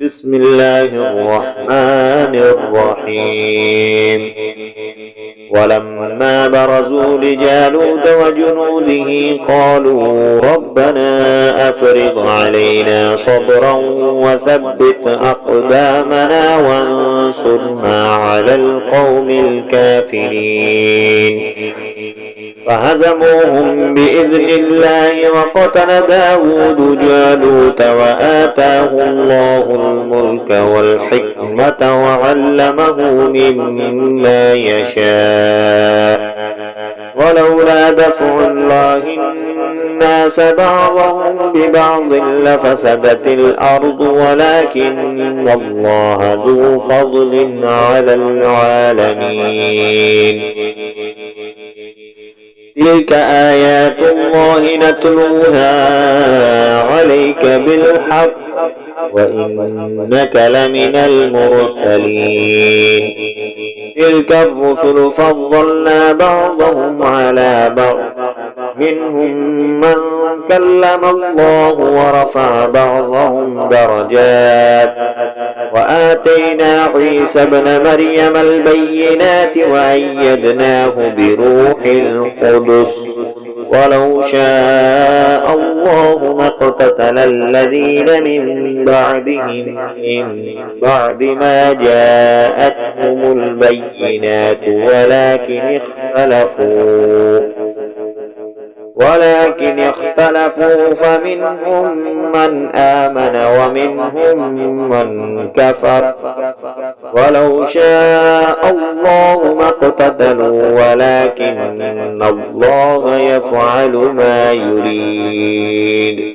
بسم الله الرحمن الرحيم ولما برزوا لجالوت وجنوده قالوا ربنا أفرغ علينا صبرا وثبت أقدامنا وانصرنا على القوم الكافرين فهزموهم بإذن الله وقتل داود جالوت وآتاه الله الملك والحكمة وعلمه مما يشاء ولولا دفع الله الناس بعضهم ببعض لفسدت الأرض ولكن الله ذو فضل على العالمين تلك آيات الله نتلوها عليك بالحق وإنك لمن المرسلين تلك الرسل فضلنا بعضهم على بعض منهم من كلم الله ورفع بعضهم درجات وآتينا عيسى ابن مريم البينات وأيدناه بروح القدس ولو شاء الله ما اقتتل الذين من بعدهم من بعد ما جاءتهم البينات ولكن اختلفوا فمنهم من آمن ومنهم من كفر ولو شاء الله ما اقتتلوا ولكن الله يفعل ما يريد